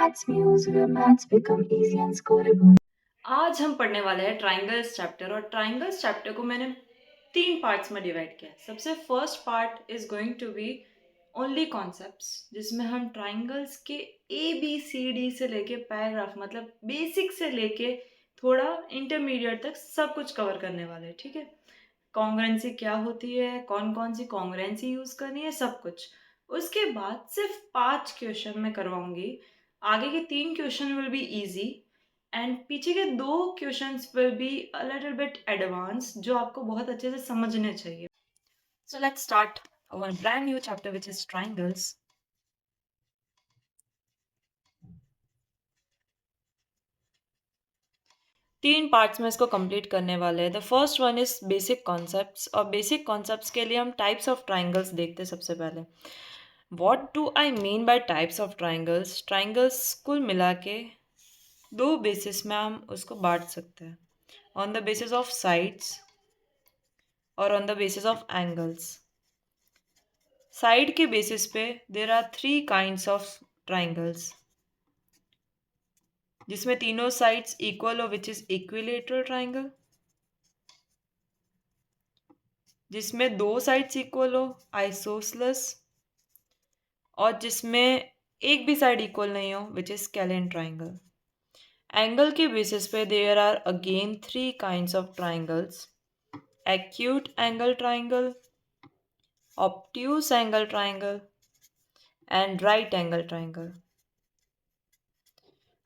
Maths Muse, where maths become easy and scoreable. आज हम पढ़ने वाले हैं ट्राइंगल्स चैप्टर और ट्राइंगल्स चैप्टर को मैंने 3 पार्ट्स में डिवाइड किया है। सबसे first part is going to be only concepts, जिसमें हम ट्राइंगल्स के ABCD से लेके पैराग्राफ मतलब बेसिक से लेके थोड़ा इंटरमीडिएट तक सब कुछ कवर करने वाले हैं। ठीक है, कॉन्ग्रुएंसी क्या होती है, कौन कौन सी कॉन्ग्रुएंसी यूज करनी है, सब कुछ। उसके बाद सिर्फ 5 क्वेश्चन मैं करवाऊंगी। आगे के 3 question will be easy and पीछे के 2 questions will be a little bit advance, जो आपको बहुत अच्छे से समझने चाहिए। So let's start our brand new chapter which is triangles. 3 parts में इसको कंप्लीट करने वाले हैं। The first one is basic concepts, और बेसिक कॉन्सेप्ट्स के लिए हम टाइप्स ऑफ ट्राइंगल्स देखते हैं। सबसे पहले what do I mean by types of triangles. Triangles कुल मिला के 2 बेसिस में हम उसको बांट सकते हैं, on the basis of sides और on the basis of angles. Side के बेसिस पे there are 3 kinds of triangles, जिसमें तीनों साइड्स इक्वल हो, विच इज इक्विलेटरल ट्राइंगल। जिसमें 2 साइड्स इक्वल हो, आइसोसलस। और जिसमें एक भी साइड इक्वल नहीं हो, which is scalene triangle. Angle के बेसिस पे there are again 3 kinds of triangles: acute angle triangle, obtuse angle triangle and right angle triangle.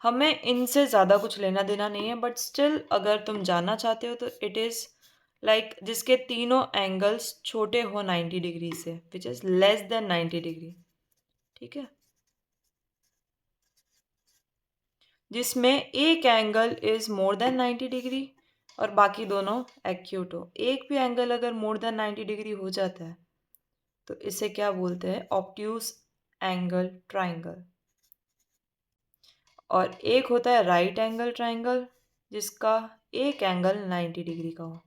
हमें इनसे ज़्यादा कुछ लेना देना नहीं है, बट स्टिल अगर तुम जानना चाहते हो तो इट इज़ लाइक जिसके तीनों एंगल्स छोटे हो 90 डिग्री से, which is less than 90 degree. ठीक है, जिसमें एक angle is more than 90 degree और बाकी दोनों एक्यूट हो। एक भी एंगल अगर मोर देन 90 डिग्री हो जाता है तो इसे क्या बोलते हैं, ऑब्ट्यूस एंगल ट्राइंगल। और एक होता है राइट एंगल ट्राइंगल, जिसका एक एंगल 90 डिग्री का हो,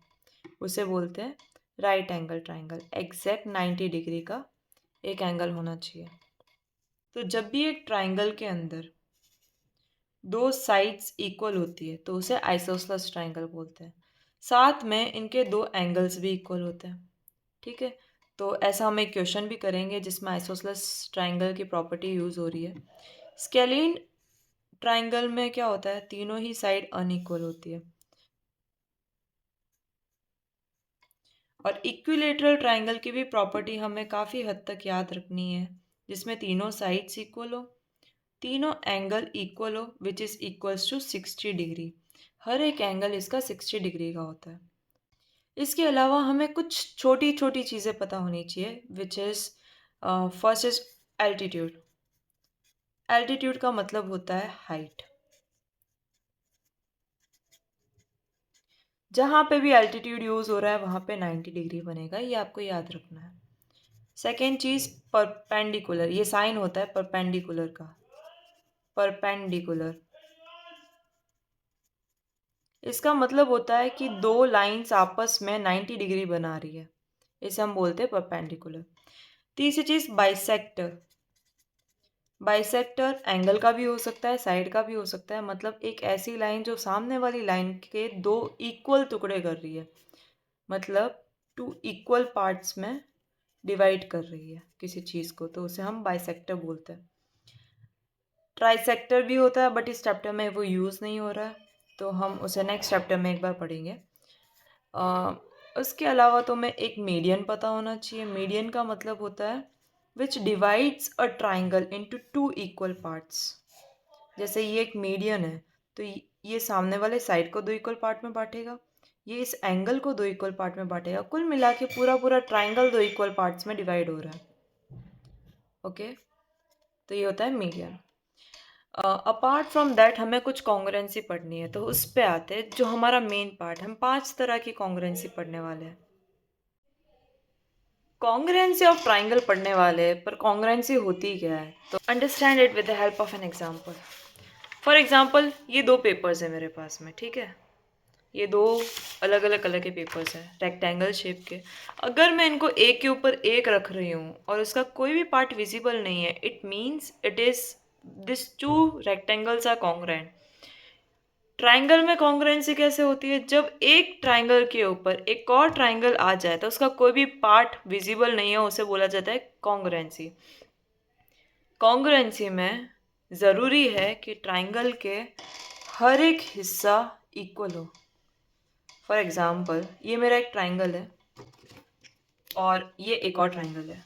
उसे बोलते हैं right angle triangle. Exact 90 degree का एक एंगल होना चाहिए। तो जब भी एक ट्राइंगल के अंदर 2 साइड्स इक्वल होती है तो उसे आइसोसलस ट्राइंगल बोलते हैं। साथ में इनके 2 एंगल्स भी इक्वल होते हैं। ठीक है, तो ऐसा हम एक क्वेश्चन भी करेंगे जिसमें आइसोसलस ट्राइंगल की प्रॉपर्टी यूज़ हो रही है। स्केलीन ट्राइंगल में क्या होता है, तीनों ही साइड अनइक्वल होती है। और इक्विलेटरल ट्राइंगल की भी प्रॉपर्टी हमें काफ़ी हद तक याद रखनी है, जिसमें तीनों साइड्स इक्वल हो, तीनों एंगल इक्वल हो, which is equals to 60 degree. हर एक एंगल इसका 60 डिग्री का होता है। इसके अलावा हमें कुछ छोटी छोटी चीज़ें पता होनी चाहिए, which is first is altitude. Altitude का मतलब होता है हाइट। जहाँ पे भी एल्टीट्यूड यूज़ हो रहा है वहाँ पे 90 डिग्री बनेगा, ये आपको याद रखना है। सेकेंड चीज़ परपेंडिकुलर, ये साइन होता है परपेंडिकुलर का, परपेंडिकुलर। इसका मतलब होता है कि 2 लाइंस आपस में 90 डिग्री बना रही है, इसे हम बोलते हैं परपेंडिकुलर। तीसरी चीज़ बाइसेक्टर। बाइसेक्टर एंगल का भी हो सकता है, साइड का भी हो सकता है, मतलब एक ऐसी लाइन जो सामने वाली लाइन के 2 इक्वल टुकड़े कर रही है, मतलब 2 इक्वल पार्ट्स में डिवाइड कर रही है किसी चीज़ को, तो उसे हम बाइसेक्टर बोलते हैं। ट्राइसेक्टर भी होता है, बट इस चैप्टर में वो यूज़ नहीं हो रहा है, तो हम उसे नेक्स्ट चैप्टर में एक बार पढ़ेंगे। उसके अलावा तो मैं एक मीडियन पता होना चाहिए। मीडियन का मतलब होता है विच divides a triangle into 2 equal parts. जैसे ये एक मीडियन है, तो ये सामने वाले साइड को 2 इक्वल पार्ट में बांटेगा, ये इस एंगल को 2 इक्वल पार्ट में बांटेगा, कुल मिला के पूरा पूरा ट्राइंगल 2 इक्वल पार्ट्स में डिवाइड हो रहा है। ओके, तो ये होता है मीडियन। अपार्ट फ्रॉम दैट हमें कुछ कॉन्ग्रुएंसी पढ़नी है, तो उस पे आते हैं जो हमारा मेन पार्ट। हम 5 तरह की कॉन्ग्रुएंसी पढ़ने वाले हैं। कॉन्ग्रुएंसी ऑफ ट्राइंगल पढ़ने वाले हैं, पर कॉन्ग्रुएंसी होती क्या है, तो understand it with the help of an example. For example, ये 2 पेपर्स हैं मेरे पास में। ठीक है, ये 2 अलग अलग कलर के पेपर्स हैं, रेक्टेंगल शेप के। अगर मैं इनको एक के ऊपर एक रख रही हूँ और उसका कोई भी पार्ट विजिबल नहीं है, it means it is this two rectangles are congruent. Triangle में कॉन्ग्रुएंसी कैसे होती है? जब एक ट्राइंगल के ऊपर एक और ट्राइंगल आ जाए तो उसका कोई भी पार्ट विजिबल नहीं है, उसे बोला जाता है कॉन्ग्रुएंसी। कॉन्ग्रुएंसी में ज़रूरी है कि ट्राइंगल के हर एक हिस्सा इक्वल हो। फॉर एग्जाम्पल, ये मेरा एक ट्राइंगल है और ये एक और ट्राइंगल है।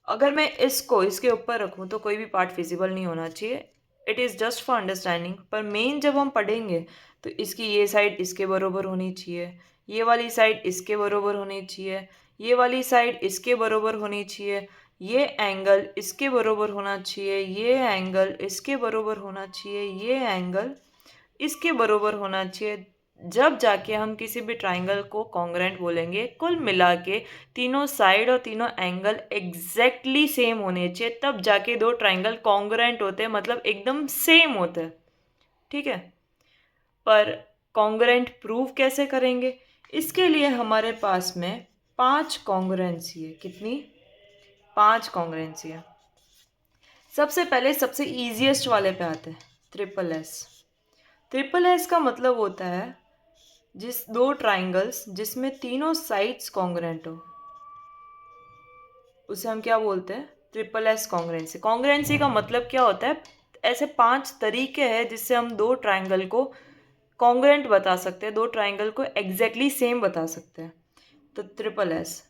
अगर मैं इसको इसके ऊपर रखूँ तो कोई भी पार्ट विजिबल नहीं होना चाहिए। It is just for understanding. पर मेन जब हम पढ़ेंगे तो इसकी ये साइड इसके बराबर होनी चाहिए, ये वाली साइड इसके बराबर होनी चाहिए, ये वाली साइड इसके बराबर होनी चाहिए, ये एंगल इसके बराबर होना चाहिए, ये एंगल इसके बराबर होना चाहिए, ये एंगल इसके बराबर होना चाहिए। जब जाके हम किसी भी ट्राइंगल को कॉन्ग्रुएंट बोलेंगे। कुल मिला के तीनों साइड और तीनों एंगल एग्जैक्टली सेम होने चाहिए, तब जाके दो ट्राइंगल कॉन्ग्रुएंट होते हैं, मतलब एकदम सेम होते हैं। ठीक है, पर कॉन्ग्रुएंट प्रूव कैसे करेंगे? इसके लिए हमारे पास में 5 कॉन्ग्रुएंसी है। कितनी? 5 कॉन्ग्रुएंसी है। सबसे पहले सबसे ईजिएस्ट वाले पे आते हैं, ट्रिपल एस। ट्रिपल एस का मतलब होता है जिस दो ट्राइंगल्स जिसमें तीनों साइड्स कॉन्ग्रुएंट हो, उसे हम क्या बोलते हैं? Triple S congruency. कॉन्ग्रुएंसी का मतलब क्या होता है? ऐसे 5 तरीके हैं जिससे हम दो ट्राइंगल को कॉन्ग्रुएंट बता सकते हैं, दो ट्राइंगल को एग्जैक्टली सेम बता सकते हैं। तो ट्रिपल एस,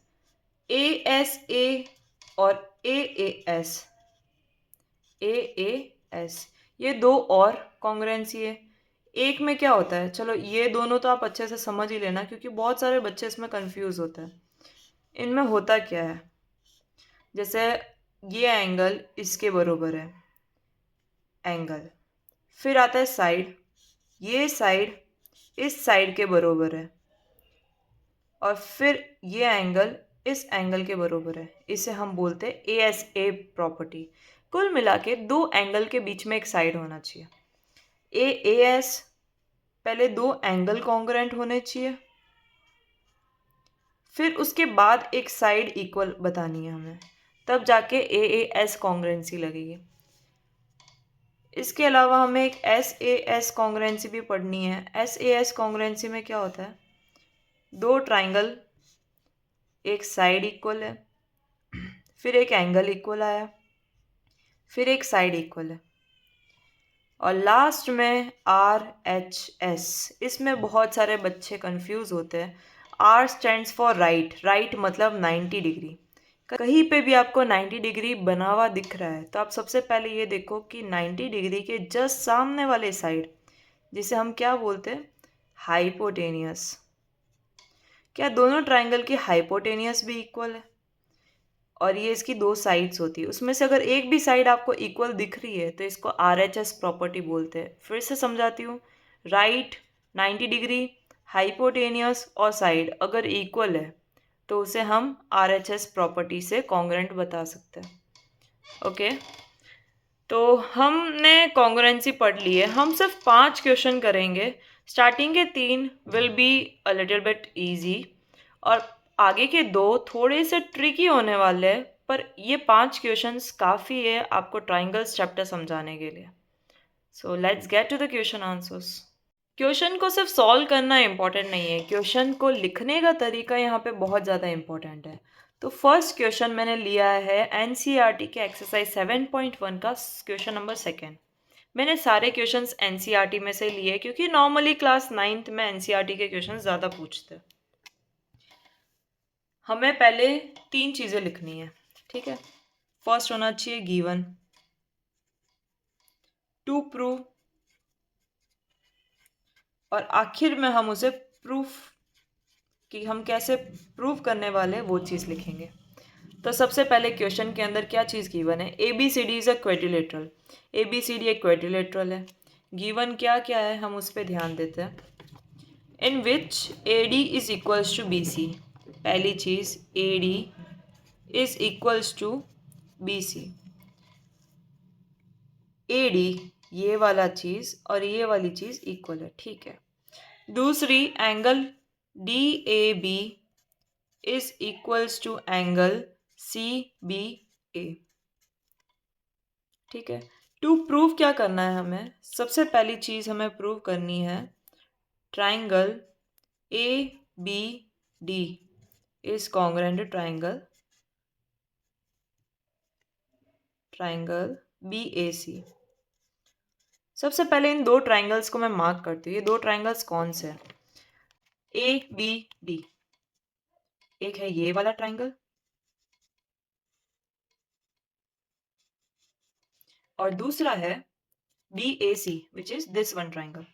ए एस ए और ए एस, ए एस, ये दो और कॉन्ग्रुएंसी है। एक में क्या होता है, चलो ये दोनों तो आप अच्छे से समझ ही लेना, क्योंकि बहुत सारे बच्चे इसमें कंफ्यूज होते हैं। इनमें होता क्या है, जैसे ये एंगल इसके बराबर है एंगल, फिर आता है साइड, ये साइड इस साइड के बराबर है, और फिर ये एंगल इस एंगल के बराबर है। इसे हम बोलते हैं ए एस ए प्रॉपर्टी। कुल मिला के दो एंगल के बीच में एक साइड होना चाहिए। ए एस, पहले दो एंगल कॉन्ग्रुएंट होने चाहिए, फिर उसके बाद एक साइड इक्वल बतानी है हमें, तब जाके ए एस कॉन्ग्रुएंसी लगेगी। इसके अलावा हमें एक एस ए एस कॉन्ग्रुएंसी भी पढ़नी है। एस ए एस कॉन्ग्रुएंसी में क्या होता है, दो ट्राइंगल, एक साइड इक्वल है, फिर एक एंगल इक्वल आया, फिर एक साइड इक्वल है, और लास्ट में आर एच एस। इसमें बहुत सारे बच्चे कंफ्यूज होते हैं। R stands for right. Right मतलब 90 डिग्री। कहीं पे भी आपको 90 डिग्री बना हुआ दिख रहा है तो आप सबसे पहले ये देखो कि 90 डिग्री के जस्ट सामने वाले साइड, जिसे हम क्या बोलते हैं, हाइपोटेनियस। क्या दोनों ट्राइंगल की हाइपोटेनियस भी इक्वल है? और ये इसकी दो साइड्स होती है, उसमें से अगर एक भी साइड आपको इक्वल दिख रही है तो इसको आर एच एस प्रॉपर्टी बोलते हैं। फिर से समझाती हूँ। राइट, 90 डिग्री, हाइपोटेनियस और साइड अगर इक्वल है तो उसे हम आर एच एस प्रॉपर्टी से कॉन्ग्रुएंट बता सकते हैं। ओके, तो हमने कॉन्ग्रुएंसी पढ़ ली है। हम सिर्फ 5 क्वेश्चन करेंगे। स्टार्टिंग के 3 will be a little bit easy, और आगे के 2 थोड़े से ट्रिकी होने वाले हैं, पर ये 5 क्वेश्चंस काफ़ी है आपको ट्राइंगल्स चैप्टर समझाने के लिए। So let's get to the question answers. Question को सिर्फ सॉल्व करना इम्पॉर्टेंट नहीं है, क्वेश्चन को लिखने का तरीका यहाँ पे बहुत ज़्यादा इम्पॉर्टेंट है। तो फर्स्ट क्वेश्चन मैंने लिया है एनसीईआरटी के एक्सरसाइज 7.1 का क्वेश्चन नंबर 2। मैंने सारे क्वेश्चंस एनसीईआरटी में से लिए क्योंकि नॉर्मली क्लास 9th में एनसीईआरटी के क्वेश्चन ज़्यादा पूछते हैं। हमें पहले 3 चीज़ें लिखनी है, ठीक है। फर्स्ट होना चाहिए गिवन, टू प्रूव, और आखिर में हम उसे प्रूफ कि हम कैसे प्रूव करने वाले हैं वो चीज़ लिखेंगे। तो सबसे पहले क्वेश्चन के अंदर क्या चीज़ गिवन है, A B C D is a quadrilateral. A B C D एक क्वेड्रिलेटरल है। गिवन क्या क्या है हम उस पर ध्यान देते हैं। In which A D is equals to B C. पहली चीज़, A D is equals to B C. A D ये वाला चीज़ और ये वाली चीज़ इक्वल है, ठीक है। दूसरी, angle D A B is equals to angle C B A. ठीक है। टू प्रूव क्या करना है हमें? सबसे पहली चीज़ हमें प्रूव करनी है triangle A B D is congruent to triangle B A C. सबसे पहले इन दो ट्राइंगल्स को मैं मार्क करती हूँ। ये दो ट्राइंगल्स कौन से हैं? A B D. एक है ये वाला ट्राइंगल और दूसरा है B A C which is this one triangle.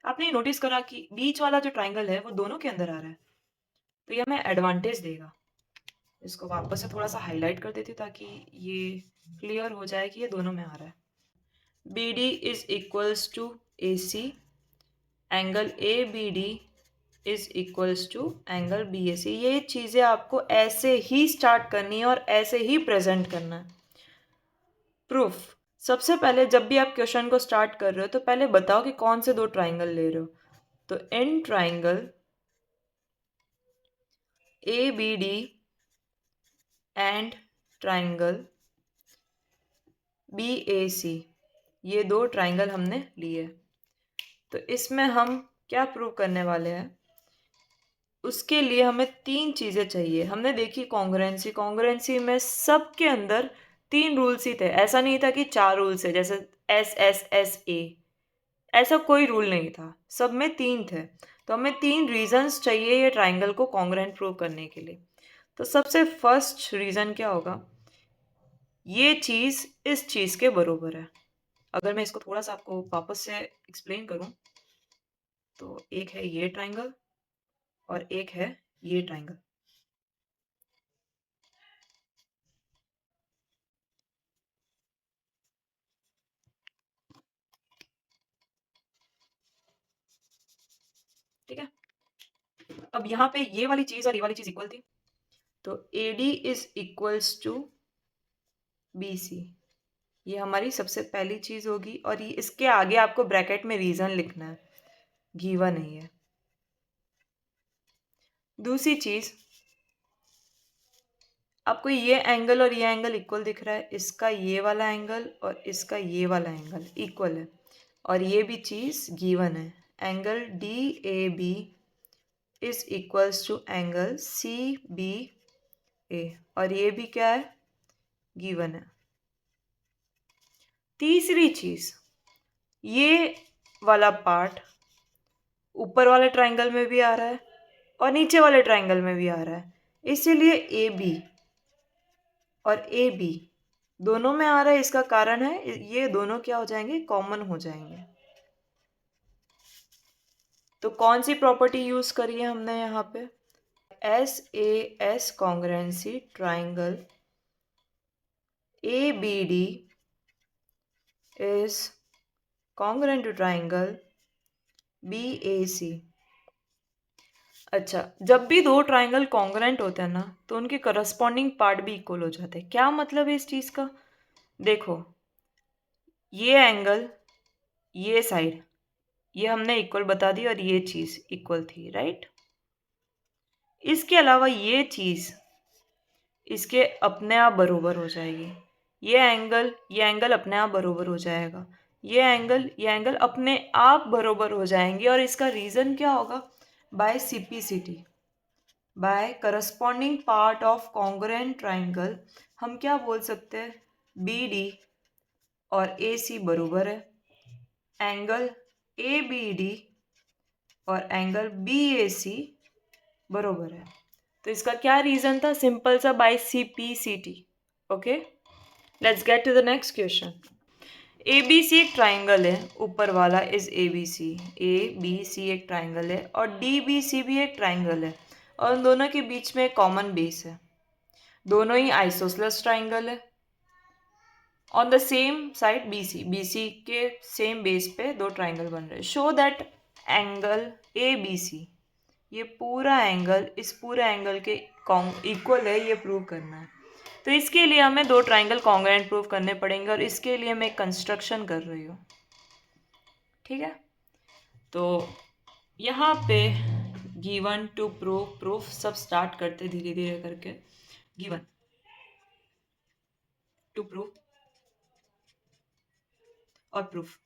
आपने नोटिस करा कि बीच वाला जो ट्राइंगल है वो दोनों के अंदर आ रहा है, तो ये हमें एडवांटेज देगा। इसको वापस से थोड़ा सा हाईलाइट कर देती ताकि ये क्लियर हो जाए कि ये दोनों में आ रहा है। B D is equals to A C, angle A B D is equals to angle B A C. ये चीज़ें आपको ऐसे ही स्टार्ट करनी है और ऐसे ही प्रेजेंट करना है। प्रूफ, सबसे पहले जब भी आप क्वेश्चन को स्टार्ट कर रहे हो तो पहले बताओ कि कौन से दो ट्राइंगल ले रहे हो। तो in triangle A B D and triangle B A C, ये दो ट्राइंगल हमने लिए। तो इसमें हम क्या प्रूव करने वाले हैं? उसके लिए हमें तीन चीज़ें चाहिए। हमने देखी कॉन्ग्रुएंसी। कॉन्ग्रुएंसी में सबके अंदर तीन रूल्स ही थे। ऐसा नहीं था कि चार रूल्स है जैसे एस एस एस ए, ऐसा कोई रूल नहीं था, सब में तीन थे। तो हमें तीन रीजंस चाहिए ये ट्राइंगल को कॉन्ग्रुएंट प्रूव करने के लिए। तो सबसे फर्स्ट रीज़न क्या होगा? ये चीज़ इस चीज़ के बरोबर है। अगर मैं इसको थोड़ा सा आपको वापस से एक्सप्लेन करूं तो एक है ये ट्राइंगल और एक है ये ट्राइंगल। ठीक है, अब यहाँ पे ये वाली चीज़ और ये वाली चीज़ इक्वल थी, तो A D is equals to B C. ये हमारी सबसे पहली चीज़ होगी और ये इसके आगे आपको ब्रैकेट में रीज़न लिखना है, गिवन नहीं है। दूसरी चीज़, आपको ये एंगल और ये एंगल इक्वल दिख रहा है, इसका ये वाला एंगल और इसका ये वाला एंगल इक्वल है और ये भी चीज़ गिवन है। Angle D A B is equals to angle C B A और ये भी क्या है? गिवन है। तीसरी चीज़, ये वाला पार्ट ऊपर वाले ट्राइंगल में भी आ रहा है और नीचे वाले ट्राइंगल में भी आ रहा है, इसीलिए ए बी और ए बी दोनों में आ रहा है। इसका कारण है ये दोनों क्या हो जाएंगे? कॉमन हो जाएंगे। तो कौन सी प्रॉपर्टी यूज करी है हमने यहाँ पे? S A S congruency triangle A B D is congruent to triangle B A C. अच्छा, जब भी दो ट्राइंगल कॉन्ग्रुएंट होते हैं ना तो उनके करस्पॉन्डिंग पार्ट भी इक्वल हो जाते हैं। क्या मतलब है इस चीज़ का? देखो, ये एंगल, ये साइड, ये हमने इक्वल बता दी और ये चीज़ इक्वल थी, राइट? इसके अलावा ये चीज़ इसके अपने आप बरोबर हो जाएगी। ये एंगल अपने आप बरोबर हो जाएगा। ये एंगल अपने आप बरोबर हो जाएंगे और इसका रीज़न क्या होगा? By CPCT, by corresponding part of congruent triangle हम क्या बोल सकते हैं? बी डी और ए सी बरोबर है, एंगल ए बी डी और एंगल बी ए सी बरोबर है। तो इसका क्या रीज़न था? सिंपल सा, by C P C T. Okay, let's get to the next question. A B C एक ट्राइंगल है, ऊपर वाला is A B C. A B C एक ट्राइंगल है और डी बी सी भी एक ट्राइंगल है और उन दोनों के बीच में कॉमन बेस है। दोनों ही आइसोसेलेस ट्राइंगल है। On the same side B C के सेम बेस पे दो ट्राइंगल बन रहे हैं। Show that angle A B C, ये पूरा एंगल इस पूरे एंगल के इक्वल है, ये प्रूव करना है। तो इसके लिए हमें दो ट्राइंगल कॉन्ग्रुएंट प्रूव करने पड़ेंगे और इसके लिए मैं एक कंस्ट्रक्शन कर रही हूँ। ठीक है, तो यहाँ पे गिवन टू प्रूफ सब स्टार्ट करते धीरे धीरे करके। गिवन टू प्रूफ और प्रूफ।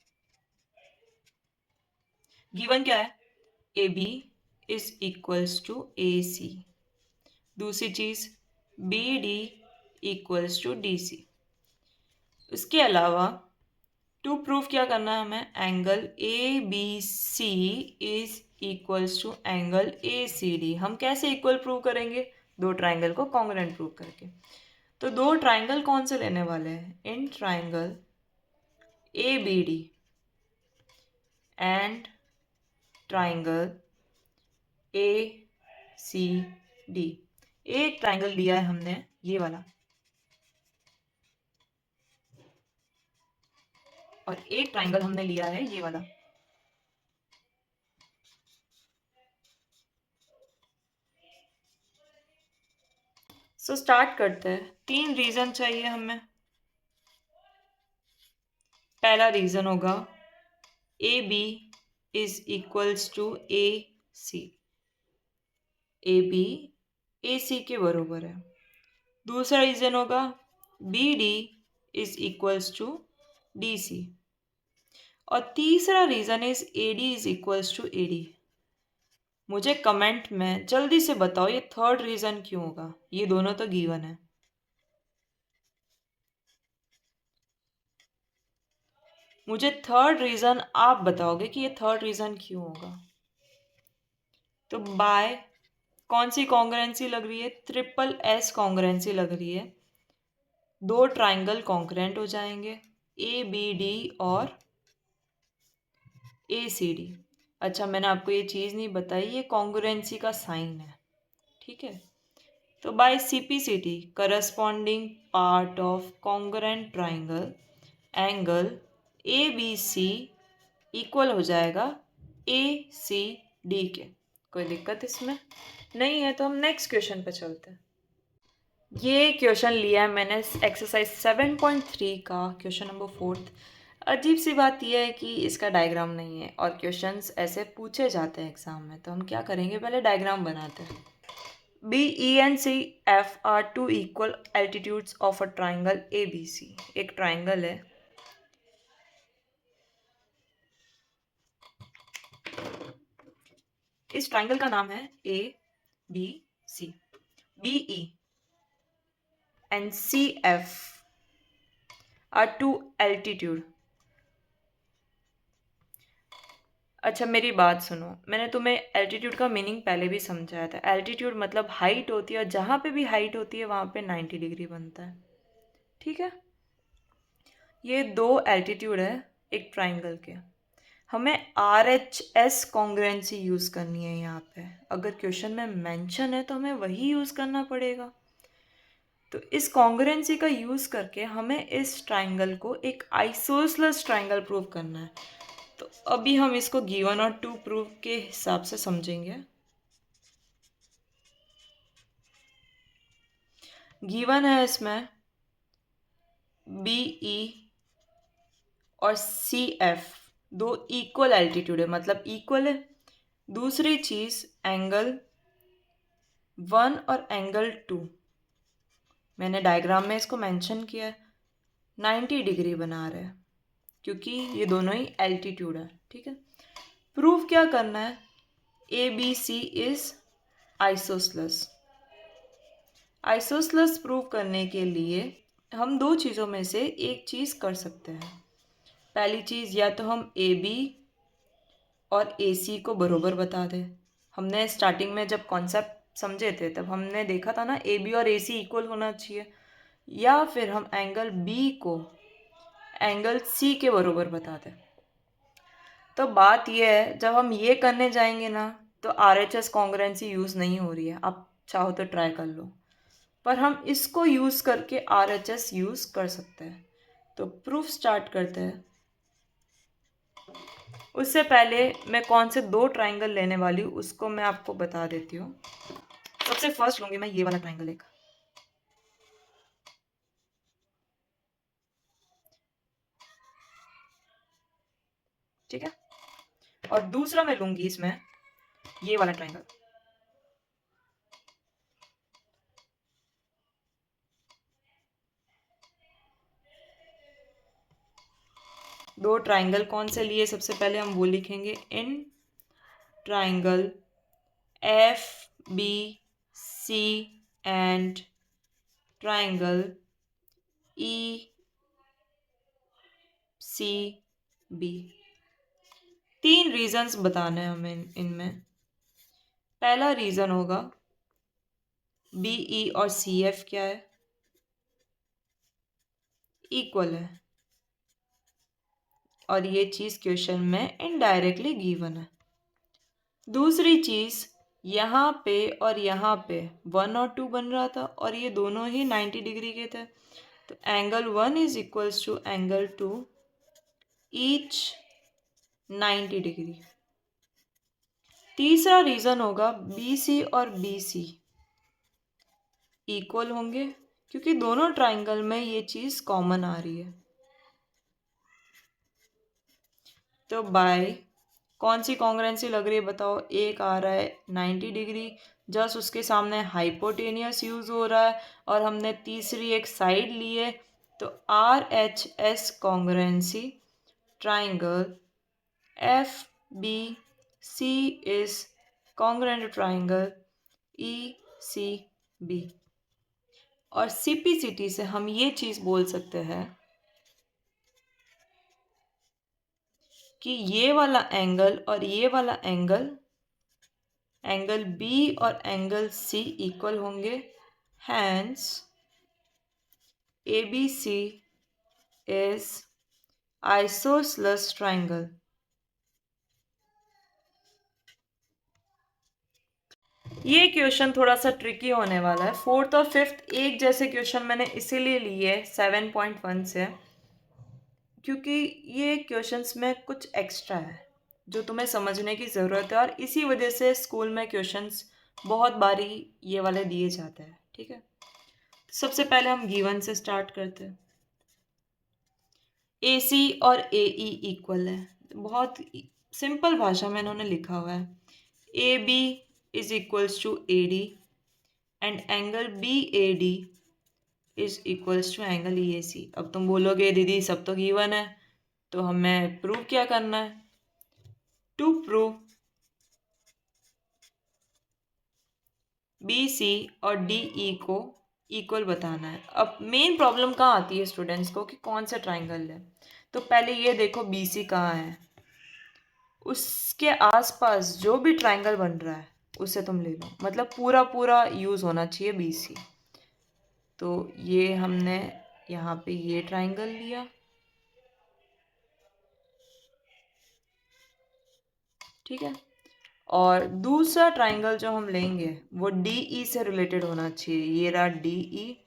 गिवन क्या है? A B is equals to A C. दूसरी चीज B D equals to D C. उसके अलावा टू प्रूफ क्या करना है हमें? Angle A B C is equals to angle A C D. हम कैसे इक्वल प्रूव करेंगे? दो ट्राइंगल को कॉन्ग्रुएंट प्रूव करके। तो दो ट्राइंगल कौन से लेने वाले हैं? In triangle A B D and triangle A C D. एक ट्राइंगल लिया है हमने ये वाला, और एक ट्राइंगल हमने लिया है ये वाला। सो स्टार्ट करते हैं। 3 रीजन चाहिए हमें। पहला रीजन होगा A B is equals to A C. A B A C के बरोबर है। दूसरा रीजन होगा B D is equals to D C. और तीसरा reason is A D is equals to A D. मुझे कमेंट में जल्दी से बताओ ये थर्ड रीजन क्यों होगा? ये दोनों तो गिवन है। मुझे थर्ड रीजन आप बताओगे कि ये थर्ड रीजन क्यों होगा। तो बाय कौन सी कॉन्ग्रुएंसी लग रही है? ट्रिपल एस कॉन्ग्रुएंसी लग रही है। दो ट्राइंगल कॉन्ग्रुएंट हो जाएंगे, ए बी डी और ए सी डी। अच्छा, मैंने आपको ये चीज़ नहीं बताई, ये कॉन्ग्रुएंसी का साइन है, ठीक है। तो by CPCT corresponding part of congruent triangle angle ABC equal हो जाएगा ACD के। कोई दिक्कत इसमें नहीं है, तो हम नेक्स्ट क्वेश्चन पे चलते हैं। ये क्वेश्चन लिया है मैंने एक्सरसाइज 7.3 का, क्वेश्चन नंबर 4। अजीब सी बात यह है कि इसका डायग्राम नहीं है, और क्वेश्चंस ऐसे पूछे जाते हैं एग्जाम में। तो हम क्या करेंगे, पहले डायग्राम बनाते हैं। B, E and C F are two equal altitudes of a triangle ABC। एक ट्राइंगल है, इस ट्राइंगल का नाम है ABC। BE and CF are two altitude। अच्छा मेरी बात सुनो, मैंने तुम्हें एल्टीट्यूड का मीनिंग पहले भी समझाया था। एल्टीट्यूड मतलब हाइट होती है, और जहाँ पे भी हाइट होती है वहाँ पे 90 डिग्री बनता है, ठीक है। ये दो एल्टीट्यूड है एक ट्राइंगल के। हमें RHS कॉन्ग्रुएंसी यूज़ करनी है यहाँ पे। अगर क्वेश्चन में मेंशन है तो हमें वही यूज़ करना पड़ेगा। तो इस कॉन्ग्रुएंसी का यूज़ करके हमें इस ट्राइंगल को एक आइसोसेलेस ट्राइंगल प्रूव करना है। तो अभी हम इसको गिवन और टू प्रूफ के हिसाब से समझेंगे। गिवन है इसमें BE और CF दो इक्वल एल्टीट्यूड है, मतलब इक्वल है। दूसरी चीज़ एंगल 1 और एंगल 2, मैंने डायग्राम में इसको मेंशन किया है, 90 डिग्री बना रहे हैं क्योंकि ये दोनों ही एल्टीट्यूड है, ठीक है। प्रूफ क्या करना है? ABC is isosceles. Isosceles prove करने के लिए हम दो चीज़ों में से एक चीज़ कर सकते हैं। पहली चीज़, या तो हम AB और AC को बरोबर बता दें। हमने स्टार्टिंग में जब कॉन्सेप्ट समझे थे तब हमने देखा था ना, AB और AC इक्वल होना चाहिए। या फिर हम एंगल B को एंगल C के बरोबर बता दें। तो बात यह है, जब हम ये करने जाएंगे ना तो RHS कॉन्ग्रुएंसी यूज़ नहीं हो रही है। आप चाहो तो ट्राई कर लो, पर हम इसको यूज़ करके RHS यूज़ कर सकते हैं। तो प्रूफ स्टार्ट करते हैं। उससे पहले मैं कौन से दो ट्राइंगल लेने वाली हूँ उसको मैं आपको बता देती हूँ। सबसे फर्स्ट लूँगी मैं ये वाला ट्राइंगल एक, ठीक है। और दूसरा मैं लूँगी इसमें ये वाला ट्राइंगल। दो ट्राइंगल कौन से लिए, सबसे पहले हम वो लिखेंगे, in triangle F B C and triangle E C B. 3 reasons बताने हैं हमें इनमें। पहला रीजन होगा बी ई और सी एफ क्या है, इक्वल है, और ये चीज क्वेश्चन में इनडायरेक्टली गिवन है। दूसरी चीज, यहाँ पे और यहाँ पे 1 और 2 बन रहा था और ये दोनों ही 90 डिग्री के थे, तो angle 1 is equals to angle 2 each 90 degree. तीसरा रीजन होगा बी सी और बी सी इक्वल होंगे, क्योंकि दोनों ट्राइंगल में ये चीज कॉमन आ रही है। तो बाय कौन सी कॉन्ग्रुएंसी लग रही है बताओ, एक आ रहा है 90 डिग्री, जस्ट उसके सामने हाइपोटेनियस यूज हो रहा है, और हमने तीसरी एक साइड ली है, तो R H S congruency triangle F B C is congruent triangle E C B. और सीपीसीटी से हम ये चीज बोल सकते हैं कि ये वाला एंगल और ये वाला एंगल, एंगल बी और एंगल सी इक्वल होंगे, hence A B C is isosceles triangle. ये क्वेश्चन थोड़ा सा ट्रिकी होने वाला है। 4th और 5th एक जैसे क्वेश्चन मैंने इसीलिए लिए 7.1 से, क्योंकि ये क्वेश्चंस में कुछ एक्स्ट्रा है जो तुम्हें समझने की ज़रूरत है, और इसी वजह से स्कूल में क्वेश्चंस बहुत बारी ये वाले दिए जाते हैं। ठीक है, सबसे पहले हम गिवन से स्टार्ट करते हैं। ए सी और ए ई इक्वल है, बहुत सिंपल भाषा में इन्होंने लिखा हुआ है। A B is equals to A D and angle B A D is equals to angle E A C. अब तुम बोलोगे दीदी सब तो गिवन है, तो हमें प्रूव क्या करना है? टू प्रूव बी सी और डी ई को इक्वल बताना है। अब मेन प्रॉब्लम कहाँ आती है स्टूडेंट्स को कि कौन सा ट्राइंगल है। तो पहले ये देखो बी सी कहाँ है, उसके आसपास जो भी ट्राइंगल बन रहा है उसे तुम ले लो, मतलब पूरा पूरा यूज होना चाहिए बी सी। तो ये हमने यहाँ पे ये ट्राइंगल लिया, ठीक है, और दूसरा ट्राइंगल जो हम लेंगे वो डी ई से रिलेटेड होना चाहिए। ये रहा डी ई,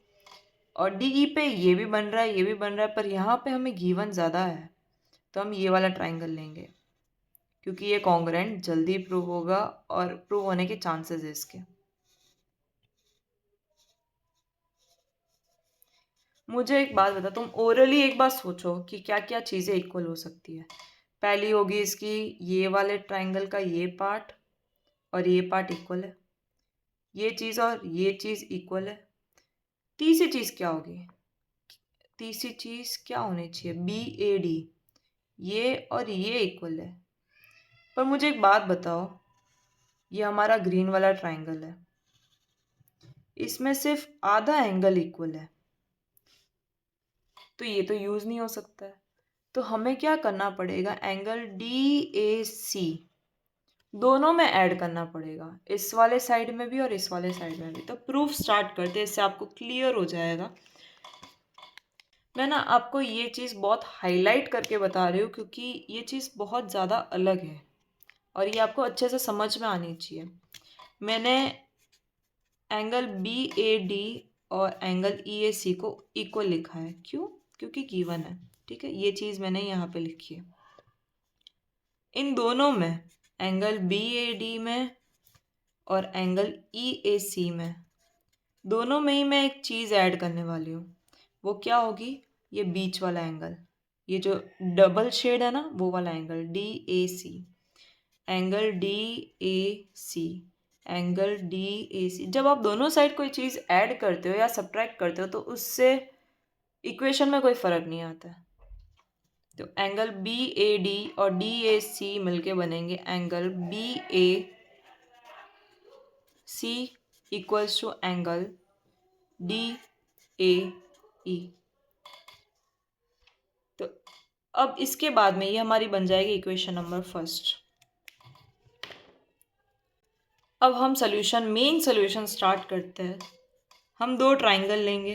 और डी ई पे ये भी बन रहा है, ये भी बन रहा है, पर यहाँ पे हमें गिवन ज़्यादा है तो हम ये वाला ट्राइंगल लेंगे, क्योंकि ये कॉन्ग्रुएंट जल्दी प्रूव होगा और प्रूव होने के चांसेस है इसके। मुझे एक बात बता, तुम ओरली एक बार सोचो कि क्या क्या चीज़ें इक्वल हो सकती है। पहली होगी इसकी ये वाले ट्राइंगल का ये पार्ट और ये पार्ट इक्वल है, ये चीज़ और ये चीज़ इक्वल है। तीसरी चीज़ क्या होगी? तीसरी चीज़ क्या होनी चाहिए? बी ए डी, ये और ये इक्वल है। पर मुझे एक बात बताओ, ये हमारा ग्रीन वाला ट्राइंगल है, इसमें सिर्फ आधा एंगल इक्वल है, तो ये तो यूज़ नहीं हो सकता है। तो हमें क्या करना पड़ेगा? एंगल डी ए सी दोनों में ऐड करना पड़ेगा, इस वाले साइड में भी और इस वाले साइड में भी। तो प्रूफ स्टार्ट करते हैं, इससे आपको क्लियर हो जाएगा। मैं ना आपको ये चीज़ बहुत हाईलाइट करके बता रही हूँ क्योंकि ये चीज़ बहुत ज़्यादा अलग है और ये आपको अच्छे से समझ में आनी चाहिए। मैंने एंगल बी ए डी और एंगल ई ए सी को इक्वल लिखा है, क्यों? क्योंकि गिवन है, ठीक है, ये चीज़ मैंने यहाँ पे लिखी है। इन दोनों में एंगल बी ए डी में और एंगल ई ए सी में, दोनों में ही मैं एक चीज़ ऐड करने वाली हूँ। वो क्या होगी? ये बीच वाला एंगल, ये जो डबल शेड है ना, वो वाला angle D A C, angle D A C, angle D A C. जब आप दोनों साइड कोई चीज़ ऐड करते हो या सब्ट्रैक्ट करते हो तो उससे इक्वेशन में कोई फ़र्क नहीं आता है। तो एंगल बी ए डी और डी ए सी मिलके बनेंगे angle B A C equals to angle D A E. तो अब इसके बाद में ये हमारी बन जाएगी इक्वेशन नंबर फर्स्ट। अब हम मेन सोल्यूशन स्टार्ट करते हैं। हम दो ट्राइंगल लेंगे।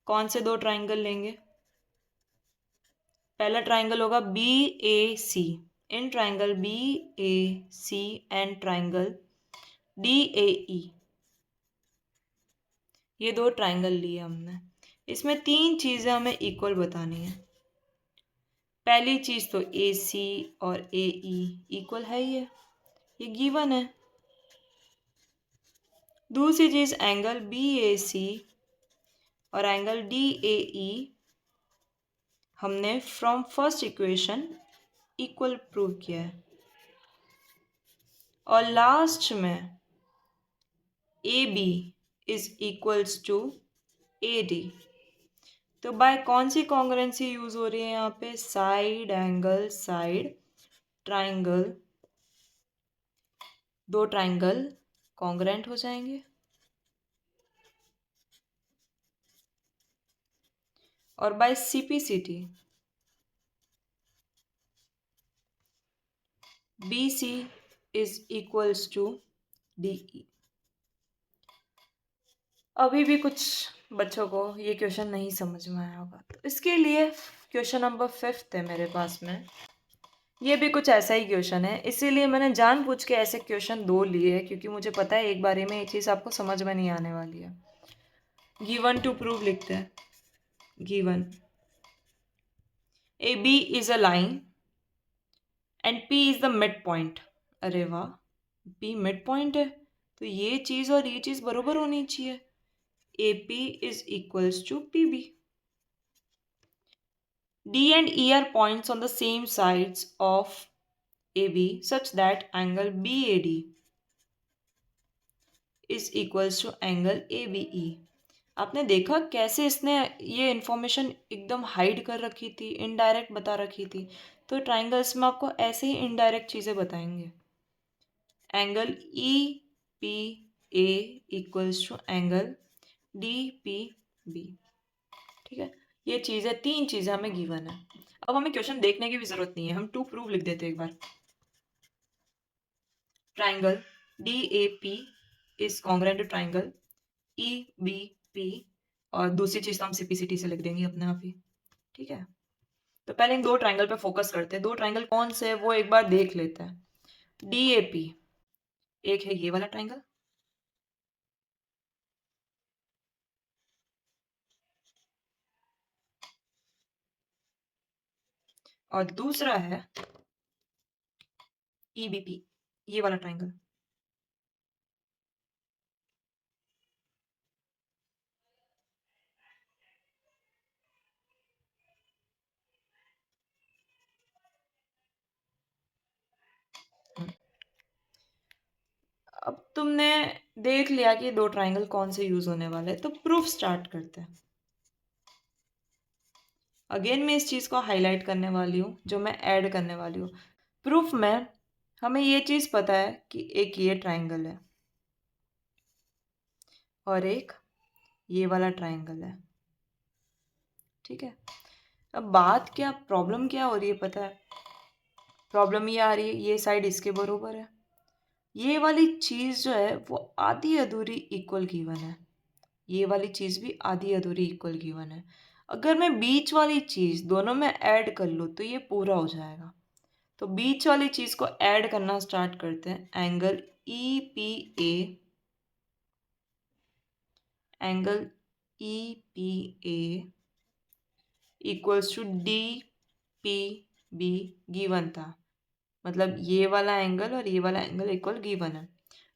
कौन से दो ट्राइंगल लेंगे? पहला ट्राइंगल होगा B A C. In triangle B A C and triangle D A E, ये दो ट्राइंगल लिए हमने। इसमें तीन चीज़ें हमें इक्वल बतानी है। पहली चीज़ तो ए सी और ए ई इक्वल है ही है, ये गिवन है। दूसरी चीज़ एंगल बी ए सी और एंगल डी ए ई हमने from first equation equal prove किया है। और लास्ट में A B is equals to A D. तो बाय कौन सी कॉन्ग्रुएंसी यूज हो रही है यहाँ पे? साइड एंगल साइड ट्राइंगल, दो ट्राइंगल कॉन्ग्रुएंट हो जाएंगे। और by CPCT B C is equals to D E. अभी भी कुछ बच्चों को ये क्वेश्चन नहीं समझ में आया होगा, तो इसके लिए क्वेश्चन नंबर 5 है मेरे पास में। ये भी कुछ ऐसा ही क्वेश्चन है, इसीलिए मैंने जानबूझ के ऐसे क्वेश्चन दो लिए हैं, क्योंकि मुझे पता है एक बारी में ये चीज़ आपको समझ में नहीं आने वाली है। गिवन टू प्रूव लिखते हैं। Given A B is a line and P is the mid point. अरे वाह, पी मिड पॉइंट है तो ये चीज़ और ये चीज़ बरोबर होनी चाहिए। A P is equals to P B. D and E are points on the same sides of AB such that angle BAD is equals to angle ABE। आपने देखा कैसे इसने ये इन्फॉर्मेशन एकदम हाइड कर रखी थी, इनडायरेक्ट बता रखी थी। तो ट्राइंगल्स में आपको ऐसे ही इनडायरेक्ट चीज़ें बताएंगे। Angle E P A equals to angle D P B. ठीक है, ये चीज़ें, तीन चीज़ें हमें गिवन है। अब हमें क्वेश्चन देखने की भी जरूरत नहीं है, हम टू प्रूव लिख देते हैं एक बार। Triangle D A P is congruent to triangle E B P, और दूसरी चीज तो हम सीपीसीटी से लिख देंगे अपने आप ही। ठीक है, तो पहले इन दो ट्राइंगल पे फोकस करते हैं। दो ट्राइंगल कौन से है वो एक बार देख लेते हैं। डी ए पी एक है ये वाला ट्राइंगल, और दूसरा है ई बी पी, ये वाला ट्राइंगल। अब तुमने देख लिया कि दो ट्राइंगल कौन से यूज होने वाले हैं, तो प्रूफ स्टार्ट करते हैं। अगेन मैं इस चीज़ को हाईलाइट करने वाली हूँ, जो मैं ऐड करने वाली हूँ। प्रूफ में हमें ये चीज़ पता है कि एक ये ट्राइंगल है और एक ये वाला ट्राइंगल है। ठीक है, अब बात क्या, प्रॉब्लम क्या हो रही है पता है? प्रॉब्लम ये आ रही है ये साइड इसके बरोबर है, ये वाली चीज़ जो है वो आधी अधूरी इक्वल गिवन है, ये वाली चीज़ भी आधी अधूरी इक्वल गिवन है। अगर मैं बीच वाली चीज़ दोनों में ऐड कर लूँ तो ये पूरा हो जाएगा। तो बीच वाली चीज़ को ऐड करना स्टार्ट करते हैं। Angle E P A, angle E P A equals to D P B given था, मतलब ये वाला एंगल और ये वाला एंगल इक्वल गिवन है।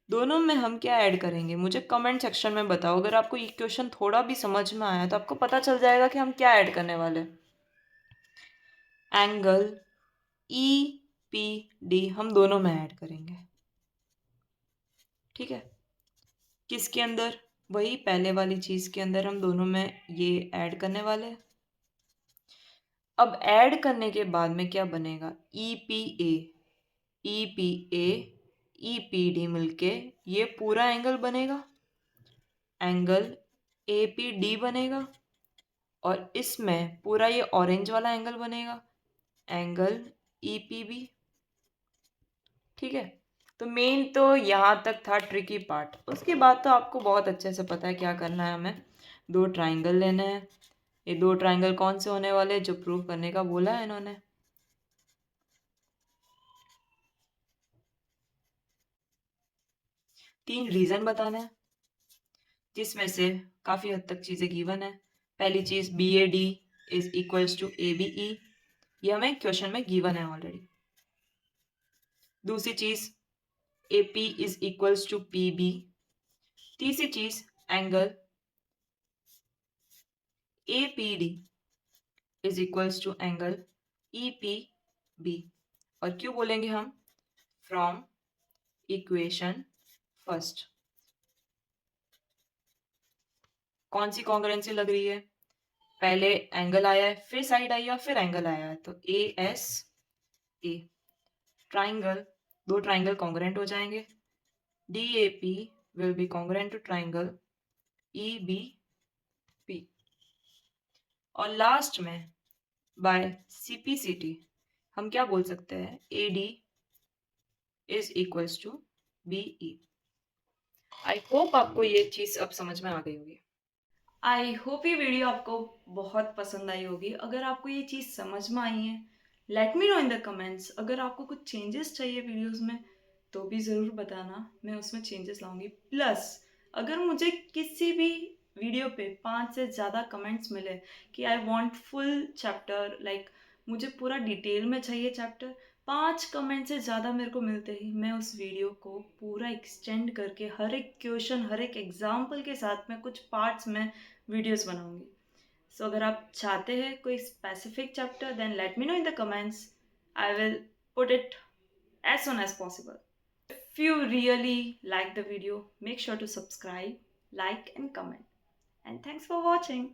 दोनों में हम क्या ऐड करेंगे मुझे कमेंट सेक्शन में बताओ। अगर आपको ये क्वेश्चन थोड़ा भी समझ में आया तो आपको पता चल जाएगा कि हम क्या ऐड करने वाले हैं। एंगल ई पी डी हम दोनों में ऐड करेंगे। ठीक है, किसके अंदर? वही पहले वाली चीज़ के अंदर हम दोनों में ये ऐड करने वाले हैं। अब ऐड करने के बाद में क्या बनेगा, ई पी ए, ई पी ए, ई पी डी मिलके ये पूरा एंगल बनेगा, एंगल ए पी डी बनेगा, और इसमें पूरा ये ऑरेंज वाला एंगल बनेगा, एंगल ई पी बी। ठीक है, तो मेन तो यहाँ तक था ट्रिकी पार्ट। उसके बाद तो आपको बहुत अच्छे से पता है क्या करना है, हमें दो ट्राइंगल लेने हैं। ये दो ट्राइंगल कौन से होने वाले जो प्रूव करने का बोला है इन्होंने, तीन रीजन बताना है जिसमें से काफ़ी हद तक चीज़ें गिवन है। पहली चीज़ B A D is equals to A B E, ये हमें क्वेश्चन में गिवन है ऑलरेडी। दूसरी चीज़ A P is equals to P B. तीसरी चीज़ angle A P D is equals to angle E P B. और क्यों बोलेंगे हम, फ्रॉम इक्वेशन फर्स्ट। कौन सी कॉन्ग्रुएंसी लग रही है, पहले एंगल आया है, फिर साइड आई है, फिर एंगल आया है, तो ए एस ए ट्राइंगल, दो ट्राइंगल कॉन्ग्रुएंट हो जाएंगे। D A P will be congruent to triangle E B P. और लास्ट में बाय सीपीसीटी हम क्या बोल सकते हैं, A D is equals to B E. I hope आपको ये चीज़ अब समझ में आ गई होगी। आई होप ये वीडियो आपको बहुत पसंद आई होगी। अगर आपको ये चीज़ समझ में आई है, late me know in the comments. अगर आपको कुछ चेंजेस चाहिए वीडियोस में तो भी ज़रूर बताना, मैं उसमें चेंजेस लाऊंगी। प्लस अगर मुझे किसी भी वीडियो पे 5 से ज़्यादा कमेंट्स मिले कि I want full chapter, like मुझे पूरा डिटेल में चाहिए चैप्टर, 5 कमेंट से ज़्यादा मेरे को मिलते ही मैं उस वीडियो को पूरा एक्सटेंड करके हर एक क्वेश्चन, हर एक एग्जाम्पल के साथ में कुछ पार्ट्स में वीडियोस बनाऊंगी। सो अगर आप चाहते हैं कोई specific chapter, then let me know in the comments, I will put it as soon as possible. If you really like the video, make sure to subscribe, like and comment. And thanks for watching.